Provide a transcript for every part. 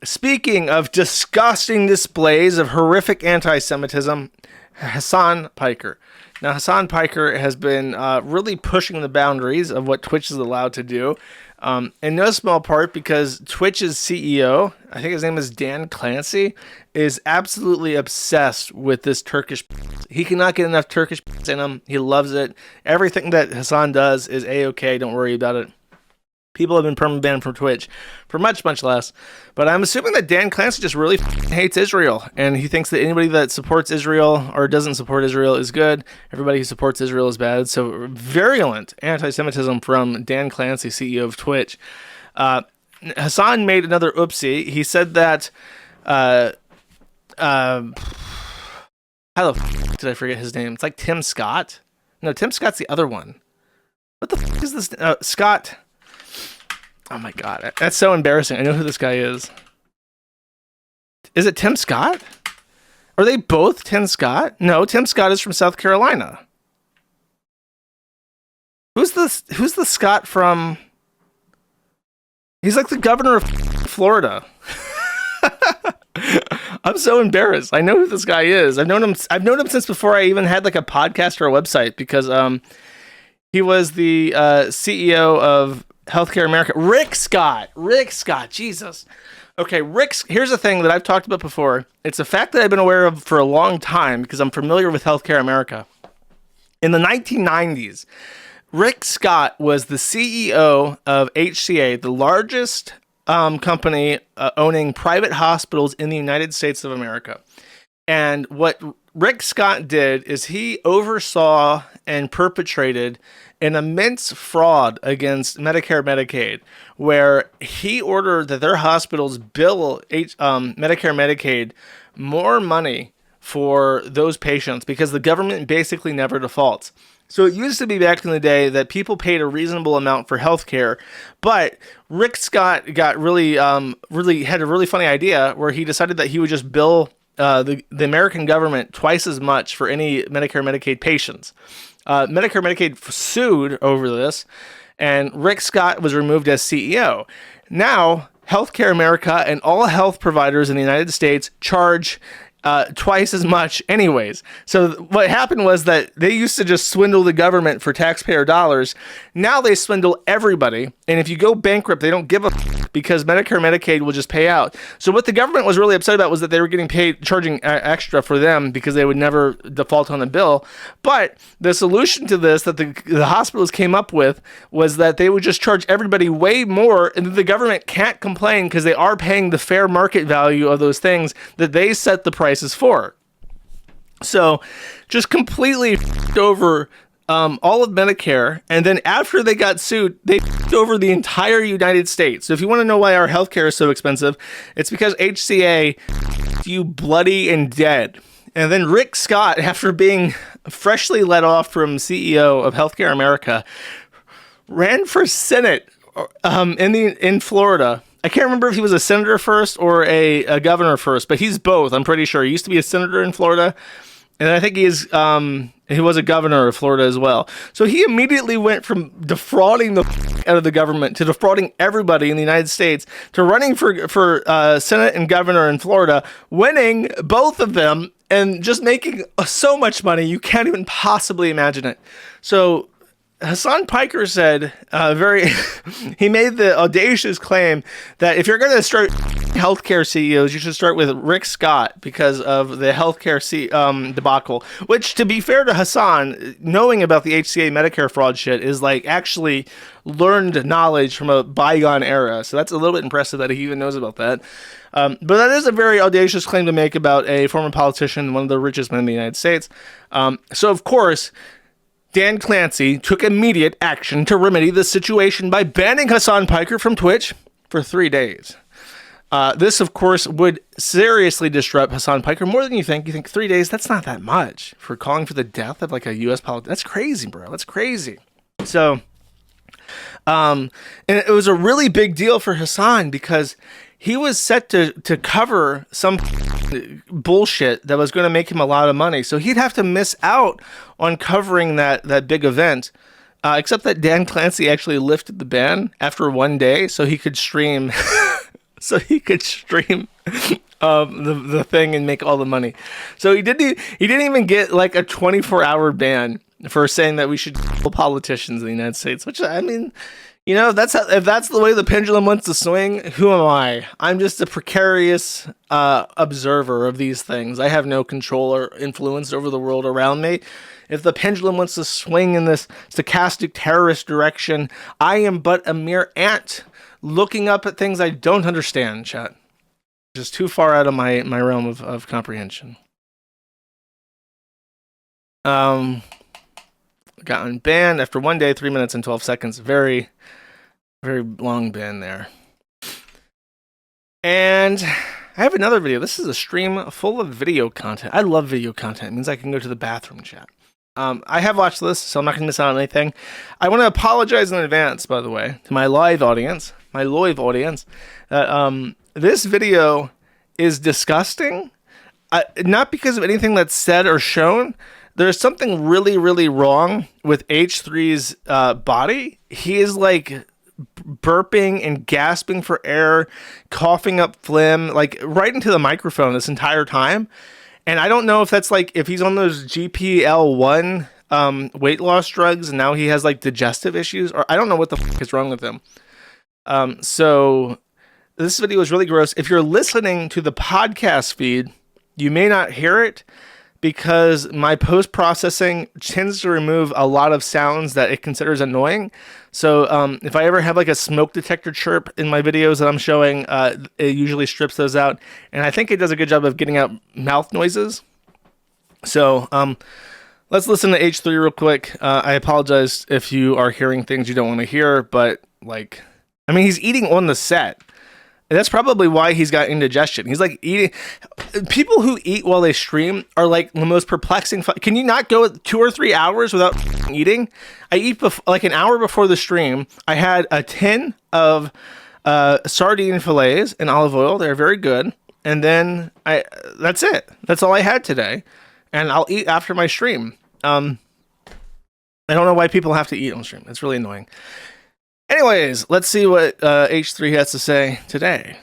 Speaking of disgusting displays of horrific anti-Semitism, Hasan Piker. Now, Hasan Piker has been really pushing the boundaries of what Twitch is allowed to do, in no small part because Twitch's CEO, I think his name is Dan Clancy, is absolutely obsessed with this Turkish. He cannot get enough Turkish in him. He loves it. Everything that Hasan does is A-okay. Don't worry about it. People have been permanently banned from Twitch for much, much less. But I'm assuming that Dan Clancy just really hates Israel. And he thinks that anybody that supports Israel or doesn't support Israel is good. Everybody who supports Israel is bad. So virulent anti-Semitism from Dan Clancy, CEO of Twitch. Hasan made another oopsie. He said that... how the f*** did I forget his name? It's like Tim Scott. No, Tim Scott's the other one. What the f*** is this? Scott... Oh my god, that's so embarrassing. I know who this guy is. Is it Tim Scott? Are they both Tim Scott? No, Tim Scott is from South Carolina. Who's the Scott from? He's like the governor of Florida. I'm so embarrassed. I know who this guy is. I've known him since before I even had like a podcast or a website because he was the CEO of Healthcare America. Rick Scott, Jesus. Okay, here's the thing that I've talked about before. It's a fact that I've been aware of for a long time because I'm familiar with Healthcare America. In the 1990s, Rick Scott was the CEO of HCA, the largest company owning private hospitals in the United States of America. And what Rick Scott did is he oversaw and perpetrated an immense fraud against Medicare Medicaid, where he ordered that their hospitals bill Medicare Medicaid more money for those patients because the government basically never defaults. So it used to be back in the day that people paid a reasonable amount for healthcare, but Rick Scott got really had a really funny idea where he decided that he would just bill the American government twice as much for any Medicare Medicaid patients. Medicare Medicaid sued over this, and Rick Scott was removed as CEO. Now, Healthcare America and all health providers in the United States charge twice as much anyways. So what happened was that they used to just swindle the government for taxpayer dollars. Now they swindle everybody. And if you go bankrupt, they don't give a because Medicare Medicaid will just pay out. So what the government was really upset about was that they were getting paid, charging extra for them because they would never default on the bill. But the solution to this that the hospitals came up with was that they would just charge everybody way more, and the government can't complain because they are paying the fair market value of those things that they set the prices for. So just completely over all of Medicare, and then after they got sued, they over the entire United States. So if you want to know why our healthcare is so expensive, it's because HCA you bloody and dead. And then Rick Scott, after being freshly let off from CEO of Healthcare America, ran for Senate in Florida. I can't remember if he was a senator first or a governor first, but he's both. I'm pretty sure he used to be a senator in Florida, and I think he was a governor of Florida as well. So he immediately went from defrauding the out of the government to defrauding everybody in the United States to running for Senate and governor in Florida, winning both of them and just making so much money you can't even possibly imagine it. So Hasan Piker said he made the audacious claim that if you're going to start healthcare CEOs, you should start with Rick Scott because of the healthcare debacle, which, to be fair to Hasan, knowing about the HCA Medicare fraud shit is like actually learned knowledge from a bygone era. So that's a little bit impressive that he even knows about that. But that is a very audacious claim to make about a former politician, one of the richest men in the United States. So of course, Dan Clancy took immediate action to remedy the situation by banning Hasan Piker from Twitch for 3 days. This, of course, would seriously disrupt Hasan Piker more than you think. You think 3 days, that's not that much for calling for the death of like a U.S. politician. That's crazy, bro. That's crazy. So, and it was a really big deal for Hasan because he was set to cover some bullshit that was going to make him a lot of money. So he'd have to miss out on covering that big event, except that Dan Clancy actually lifted the ban after 1 day so he could stream so he could stream the thing and make all the money. So he didn't even get like a 24-hour ban for saying that we should kill politicians in the United States, which, I mean, you know, if that's the way the pendulum wants to swing, who am I? I'm just a precarious observer of these things. I have no control or influence over the world around me. If the pendulum wants to swing in this stochastic terrorist direction, I am but a mere ant looking up at things I don't understand, chat. Just too far out of my realm of comprehension. Got unbanned after 1 day, 3 minutes and 12 seconds. Very, very long ban there. And I have another video. This is a stream full of video content. I love video content. It means I can go to the bathroom, chat. I have watched this, so I'm not going to miss out on anything. I want to apologize in advance, by the way, to my live audience, that this video is disgusting. Not because of anything that's said or shown. There's something really, really wrong with H3's body. He is like burping and gasping for air, coughing up phlegm, like right into the microphone this entire time. And I don't know if that's like, if he's on those GPL-1 weight loss drugs and now he has like digestive issues, or I don't know what the fuck is wrong with him. So this video is really gross. If you're listening to the podcast feed, you may not hear it because my post-processing tends to remove a lot of sounds that it considers annoying. So if I ever have like a smoke detector chirp in my videos that I'm showing, it usually strips those out. And I think it does a good job of getting out mouth noises. So let's listen to H3 real quick. I apologize if you are hearing things you don't want to hear, but like, I mean, he's eating on the set. And that's probably why he's got indigestion. He's like eating. People who eat while they stream are like the most perplexing. Can you not go 2 or 3 hours without eating? I eat like an hour before the stream. I had a tin of sardine fillets in olive oil. They're very good. And then that's it. That's all I had today. And I'll eat after my stream. I don't know why people have to eat on stream. It's really annoying. Anyways, let's see what H3 has to say today.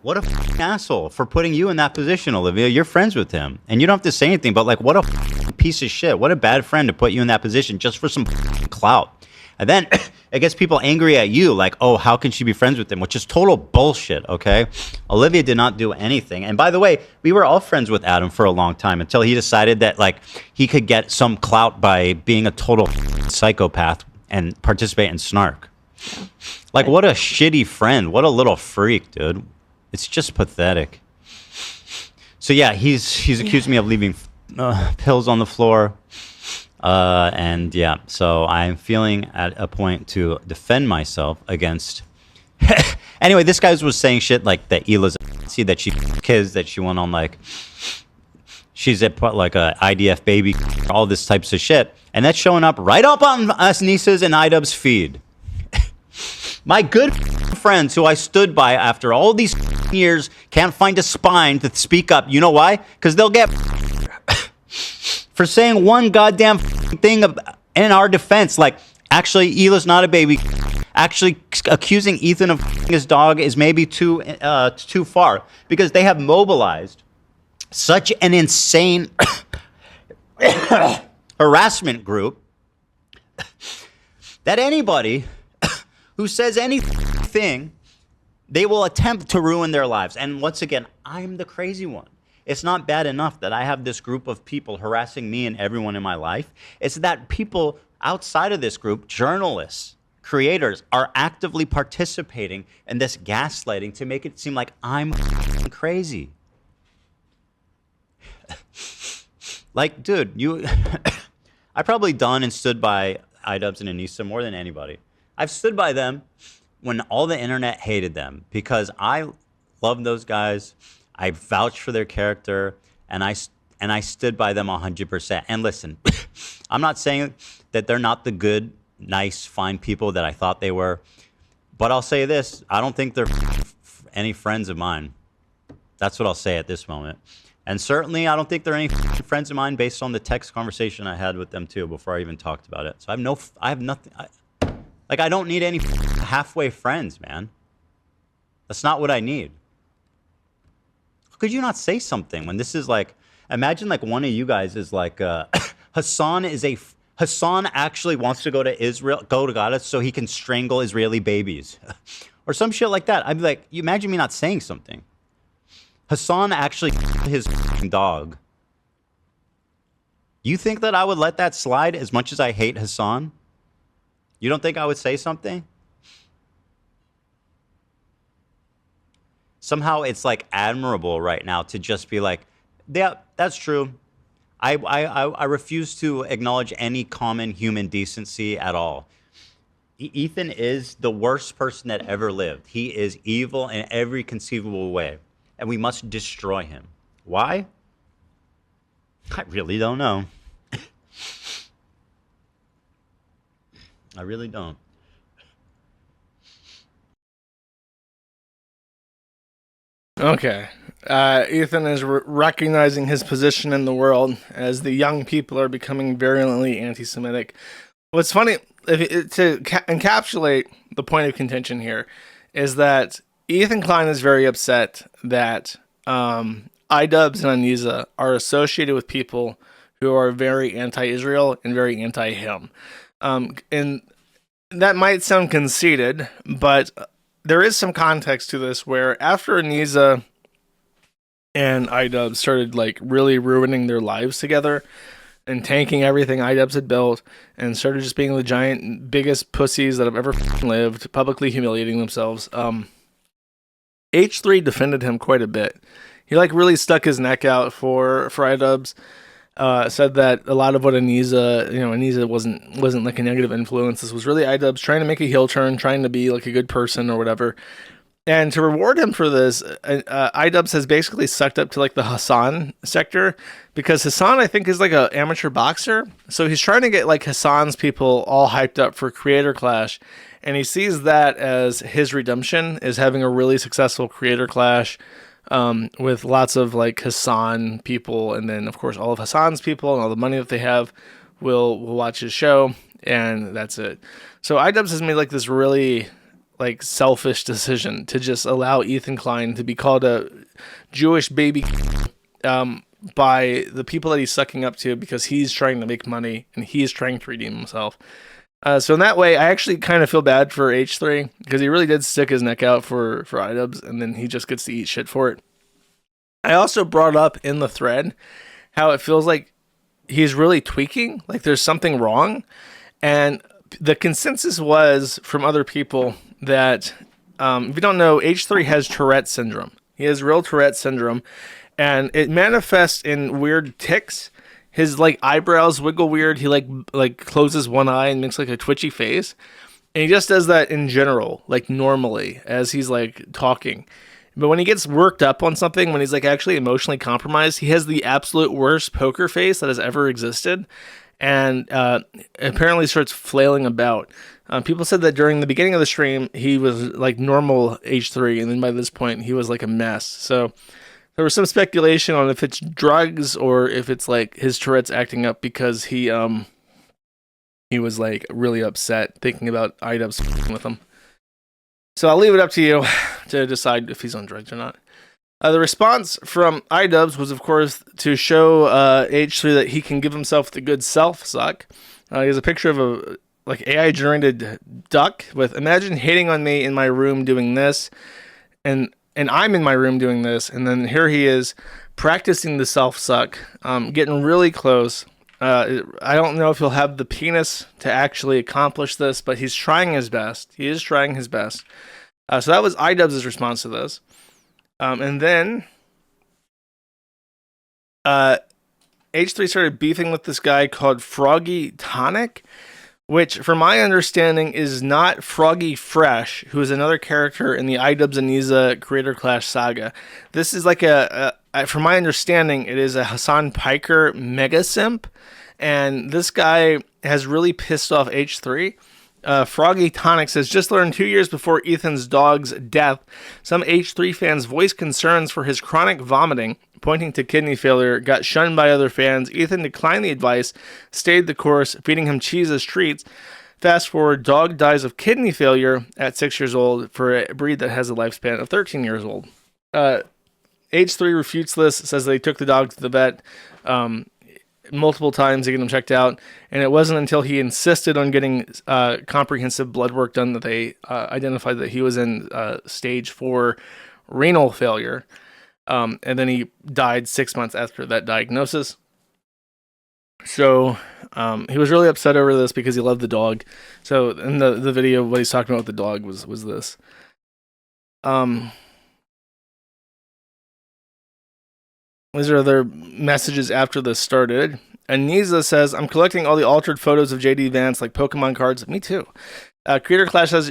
What a asshole for putting you in that position, Olivia. You're friends with him. And you don't have to say anything, but like, what a piece of shit. What a bad friend to put you in that position just for some clout. And then it gets people angry at you, like, oh, how can she be friends with him? Which is total bullshit, okay? Olivia did not do anything. And by the way, we were all friends with Adam for a long time until he decided that, like, he could get some clout by being a total psychopath and participate in snark. Like, what a shitty friend. What a little freak, dude. It's just pathetic. So, yeah, he's accused me of leaving pills on the floor. And, yeah, so I'm feeling at a point to defend myself against... Anyway, this guy was saying shit like that Hila's see that she kids, that she went on, like... She's like a IDF baby, all this types of shit. And that's showing up right up on us Nisa's and Idubbbb's feed. My good friends who I stood by after all these years can't find a spine to speak up. You know why? Because they'll get for saying one goddamn thing in our defense. Like, actually, Hila's not a baby. Actually, accusing Ethan of his dog is maybe too far. Because they have mobilized such an insane harassment group that anybody... who says anything, they will attempt to ruin their lives. And once again, I'm the crazy one. It's not bad enough that I have this group of people harassing me and everyone in my life. It's that people outside of this group, journalists, creators, are actively participating in this gaslighting to make it seem like I'm crazy. Like, dude, I probably done and stood by Idubbbz and Anissa more than anybody. I've stood by them when all the internet hated them because I love those guys. I vouched for their character, and I stood by them 100%. And listen, I'm not saying that they're not the good, nice, fine people that I thought they were, but I'll say this: I don't think they're any friends of mine. That's what I'll say at this moment. And certainly, I don't think they're any friends of mine based on the text conversation I had with them too before I even talked about it. So I have nothing. Like, I don't need any halfway friends, man. That's not what I need. How could you not say something when this is like, imagine like one of you guys is like, Hassan actually wants to go to Israel, go to Gaza so he can strangle Israeli babies or some shit like that. I'd be like, you imagine me not saying something. Hassan actually his dog. You think that I would let that slide as much as I hate Hassan? You don't think I would say something? Somehow it's like admirable right now to just be like, yeah, that's true. I refuse to acknowledge any common human decency at all. Ethan is the worst person that ever lived. He is evil in every conceivable way, and we must destroy him. Why? I really don't know. I really don't. Okay. Ethan is recognizing his position in the world as the young people are becoming virulently anti-Semitic. What's funny, to encapsulate the point of contention here, is that Ethan Klein is very upset that Idubbbz and Ana are associated with people who are very anti-Israel and very anti-him. And that might sound conceited, but there is some context to this where after Ana and Idubbbz started like really ruining their lives together and tanking everything Idubbbz had built and started just being the giant biggest pussies that have ever lived, publicly humiliating themselves, H3 defended him quite a bit. He like really stuck his neck out for Idubbbz. Said that a lot of what Ana wasn't like a negative influence. This was really Idubbbz trying to make a heel turn, trying to be like a good person or whatever. And to reward him for this, Idubbbz has basically sucked up to like the HASSAN sector, because Hassan, I think, is like an amateur boxer. So he's trying to get like Hassan's people all hyped up for Creator Clash. And he sees that as his redemption, is having a really successful Creator Clash with lots of like Hassan people. And then, of course, all of Hassan's people and all the money that they have will watch his show. And that's it. So Idubbbz has made like this really like selfish decision to just allow Ethan Klein to be called a Jewish baby by the people that he's sucking up to, because he's trying to make money and he's trying to redeem himself. So in that way, I actually kind of feel bad for H3, because he really did stick his neck out for Idubbbz, and then he just gets to eat shit for it. I also brought up in the thread how it feels like he's really tweaking, like there's something wrong. And the consensus was from other people that, if you don't know, H3 has Tourette syndrome. He has real Tourette syndrome, and it manifests in weird tics. His like eyebrows wiggle weird. He like closes one eye and makes like a twitchy face. And he just does that in general, like normally, as he's like talking. But when he gets worked up on something, when he's like actually emotionally compromised, he has the absolute worst poker face that has ever existed. And apparently starts flailing about. People said that during the beginning of the stream, he was like normal H3, and then by this point, he was like a mess. So there was some speculation on if it's drugs or if it's like his Tourette's acting up because he was like really upset thinking about Idubbbz with him. So I'll leave it up to you to decide if he's on drugs or not. The response from Idubbbz was, of course, to show H3 that he can give himself the good self-suck. He has a picture of a like AI-generated duck with, imagine hating on me in my room doing this, and I'm in my room doing this, and then here he is practicing the self-suck, getting really close. I don't know if he'll have the penis to actually accomplish this, but he's trying his best. He is trying his best. So that was Idubbbz's response to this. And then H3 started beefing with this guy called Froggy Tonic, which, from my understanding, is not Froggy Fresh, who is another character in the Idubbbz and Ana Creator Clash saga. This is like from my understanding, it is a Hasan Piker mega simp, and this guy has really pissed off H3. Froggy Tonic says, just learned 2 years before Ethan's dog's death, some H3 fans voiced concerns for his chronic vomiting, pointing to kidney failure, got shunned by other fans. Ethan declined the advice, stayed the course, feeding him cheese as treats. Fast forward, dog dies of kidney failure at 6 years old for a breed that has a lifespan of 13 years old. H3 refutes this, says they took the dog to the vet multiple times to get him checked out, and it wasn't until he insisted on getting comprehensive blood work done that they identified that he was in stage 4 renal failure, and then he died 6 months after that diagnosis. So he was really upset over this because he loved the dog. So in the video, what he's talking about with the dog was this. These are their messages after this started. Aniza says, I'm collecting all the altered photos of JD Vance like Pokemon cards. Me too. Creator Clash says,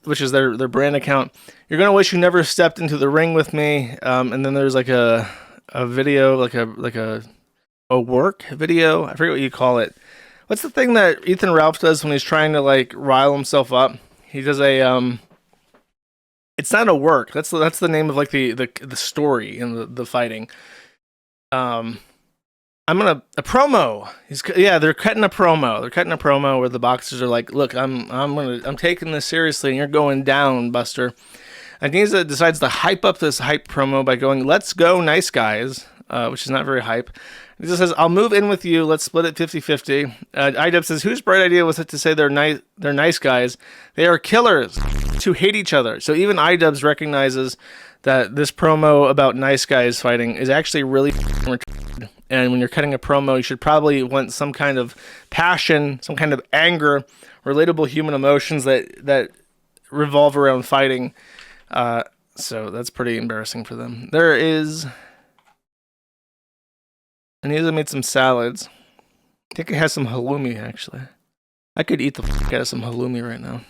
which is their brand account, you're going to wish you never stepped into the ring with me. And then there's like a video, like a work video. I forget what you call it. What's the thing that Ethan Ralph does when he's trying to like rile himself up? He does a, it's not a work. That's the name of like the story in the fighting. A promo. They're cutting a promo. They're cutting a promo where the boxers are like, "Look, I'm taking this seriously, and you're going down, Buster." Aniza decides to hype up this hype promo by going, "Let's go, nice guys," which is not very hype. He just says, "I'll move in with you. Let's split it 50-50." Idubbbz says, "Whose bright idea was it to say they're nice guys? They are killers who hate each other." So even Idubbbz recognizes that this promo about nice guys fighting is actually really retarded. And when you're cutting a promo, you should probably want some kind of passion, some kind of anger, relatable human emotions that revolve around fighting. So that's pretty embarrassing for them. There is... Aniza made some salads. I think it has some halloumi, actually. I could eat the fuck out of some halloumi right now.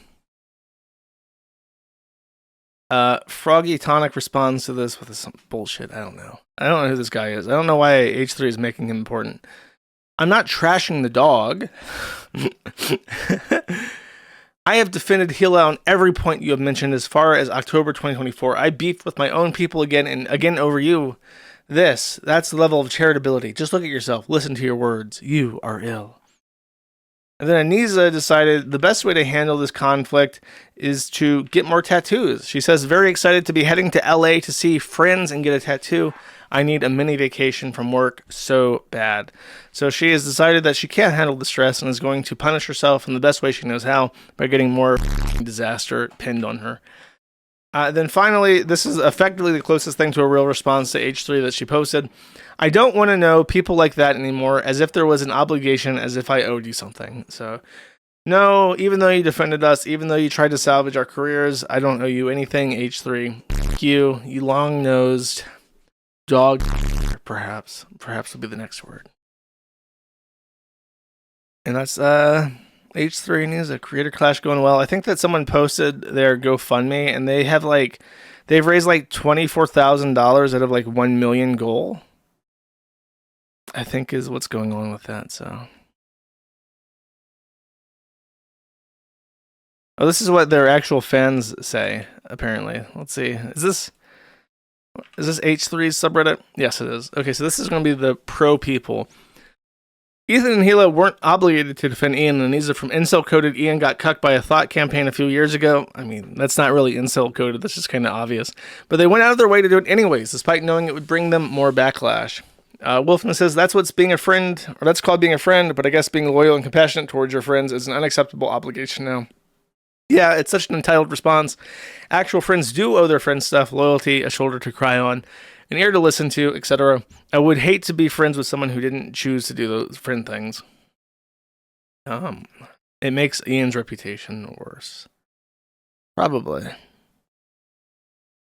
Froggy Tonic responds to this with some bullshit. I don't know who this guy is. I don't know why H3 is making him important. I'm not trashing the dog. I have defended Hila on every point you have mentioned as far as October 2024. I beefed with my own people again and again over you. That's the level of charitability. Just look at yourself. Listen to your words. You are ill. And then Aniza decided the best way to handle this conflict is to get more tattoos. She says, very excited to be heading to LA to see friends and get a tattoo. I need a mini vacation from work so bad. So she has decided that she can't handle the stress and is going to punish herself in the best way she knows how by getting more disaster pinned on her. Then finally, this is effectively the closest thing to a real response to H3 that she posted. I don't want to know people like that anymore, as if there was an obligation, as if I owed you something. So, no, even though you defended us, even though you tried to salvage our careers, I don't owe you anything, H3. Fuck you, you long-nosed dog. Perhaps would be the next word. And that's, H3 News, a Creator Clash going well. I think that someone posted their GoFundMe and they've raised like $24,000 out of like 1 million goal. I think is what's going on with that. So, oh, this is what their actual fans say. Apparently, let's see. Is this H3's subreddit? Yes, it is. Okay, so this is going to be the pro people. Ethan and Hila weren't obligated to defend Ian and Aniza from incel-coded Ian got cucked by a thought campaign a few years ago. I mean, that's not really incel-coded, that's just kind of obvious. But they went out of their way to do it anyways, despite knowing it would bring them more backlash. Wolfman says, that's what's being a friend, or that's called being a friend, but I guess being loyal and compassionate towards your friends is an unacceptable obligation now. Yeah, it's such an entitled response. Actual friends do owe their friends stuff, loyalty, a shoulder to cry on, an ear to listen to, etc. I would hate to be friends with someone who didn't choose to do those friend things. It makes Ian's reputation worse. Probably.